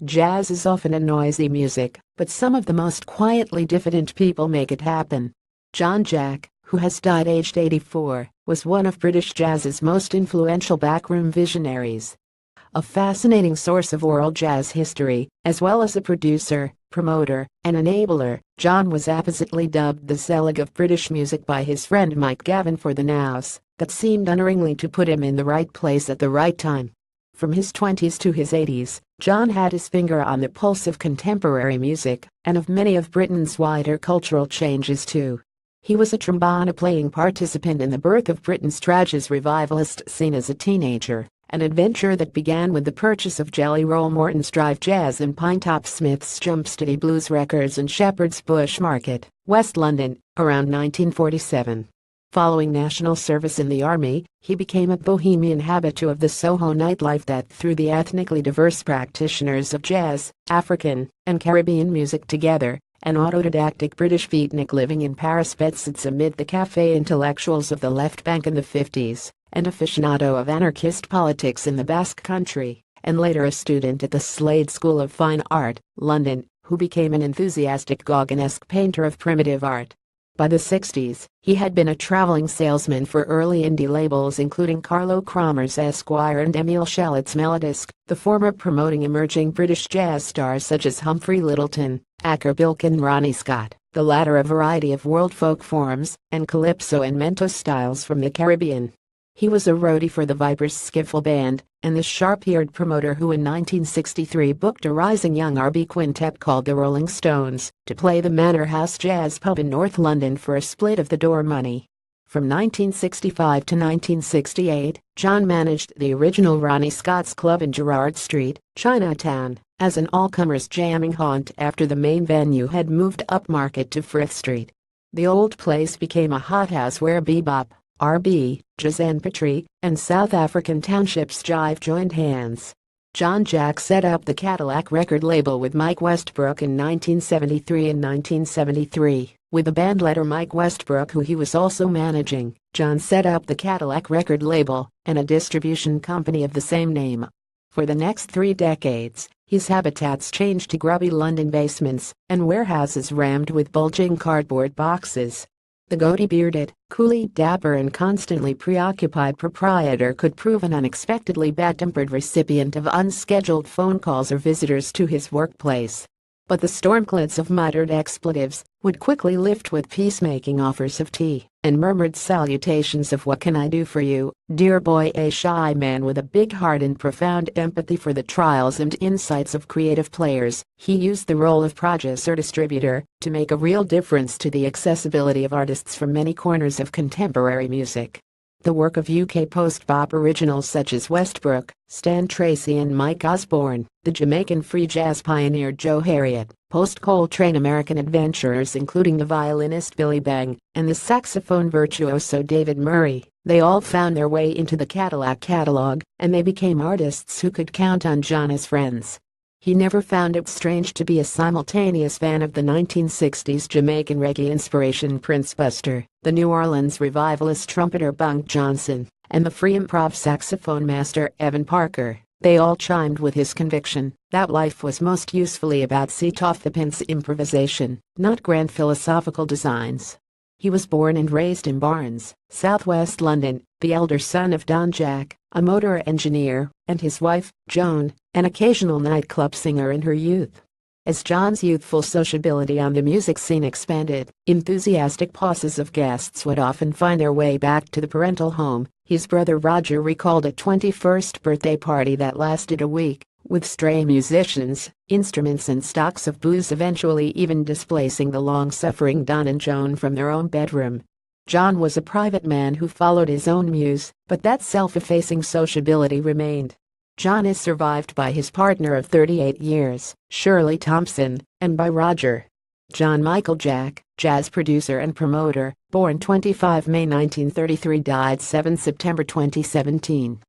Jazz is often a noisy music, but some of the most quietly diffident people make it happen. John Jack, who has died aged 84, was one of British jazz's most influential backroom visionaries. A fascinating source of oral jazz history, as well as a producer, promoter, and enabler, John was appositely dubbed the Zelig of British music by his friend Mike Gavin for the nous that seemed unerringly to put him in the right place at the right time. From his 20s to his 80s, John had his finger on the pulse of contemporary music, and of many of Britain's wider cultural changes too. He was a trombone-playing participant in the birth of Britain's Trajas revivalist scene as a teenager, an adventure that began with the purchase of Jelly Roll Morton's Drive Jazz and Pinetop Smith's Jumpsteady Blues Records in Shepherd's Bush Market, West London, around 1947. Following national service in the army, he became a bohemian habitué of the Soho nightlife that threw the ethnically diverse practitioners of jazz, African, and Caribbean music together. An autodidactic British beatnik living in Paris bedsits amid the café intellectuals of the left bank in the 50s, and aficionado of anarchist politics in the Basque Country, and later a student at the Slade School of Fine Art, London, who became an enthusiastic Gauguinesque painter of primitive art. By the 60s, he had been a traveling salesman for early indie labels including Carlo Cromer's Esquire and Emile Shallot's Melodisc, the former promoting emerging British jazz stars such as Humphrey Lyttelton, Acker Bilk and Ronnie Scott, the latter a variety of world folk forms and calypso and mento styles from the Caribbean. He was a roadie for the Vipers skiffle band, and the sharp-eared promoter who in 1963 booked a rising young R&B quintet called the Rolling Stones to play the Manor House Jazz Pub in North London for a split of the door money. From 1965 to 1968, John managed the original Ronnie Scott's Club in Gerrard Street, Chinatown, as an all-comers jamming haunt after the main venue had moved upmarket to Frith Street. The old place became a hothouse where bebop, R&B, jazz and poetry, and South African townships jive joined hands. John Jack set up the Cadillac record label with Mike Westbrook in 1973 and 1973. With the bandleader Mike Westbrook, who he was also managing, John set up the Cadillac record label and a distribution company of the same name. For the next 3 decades, his habitats changed to grubby London basements and warehouses rammed with bulging cardboard boxes. The goatee-bearded, coolly dapper and constantly preoccupied proprietor could prove an unexpectedly bad-tempered recipient of unscheduled phone calls or visitors to his workplace. But the stormclouds of muttered expletives would quickly lift with peacemaking offers of tea and murmured salutations of "What can I do for you, dear boy?" A shy man with a big heart and profound empathy for the trials and insights of creative players, he used the role of producer-distributor to make a real difference to the accessibility of artists from many corners of contemporary music. The work of UK post-bop originals such as Westbrook, Stan Tracy and Mike Osborne, the Jamaican free jazz pioneer Joe Harriott, post-Coltrane American adventurers including the violinist Billy Bang, and the saxophone virtuoso David Murray, they all found their way into the Cadillac catalog, and they became artists who could count on John as friends. He never found it strange to be a simultaneous fan of the 1960s Jamaican reggae inspiration Prince Buster, the New Orleans revivalist trumpeter Bunk Johnson, and the free improv saxophone master Evan Parker. They all chimed with his conviction that life was most usefully about seat-off-the-pins improvisation, not grand philosophical designs. He was born and raised in Barnes, southwest London, the elder son of Don Jack, a motor engineer, and his wife, Joan, an occasional nightclub singer in her youth. As John's youthful sociability on the music scene expanded, enthusiastic pauses of guests would often find their way back to the parental home. His brother Roger recalled a 21st birthday party that lasted a week, with stray musicians, instruments and stocks of booze eventually even displacing the long-suffering Don and Joan from their own bedroom. John was a private man who followed his own muse, but that self-effacing sociability remained. John is survived by his partner of 38 years, Shirley Thompson, and by Roger. John Michael Jack, jazz producer and promoter, born 25 May 1933, died 7 September 2017.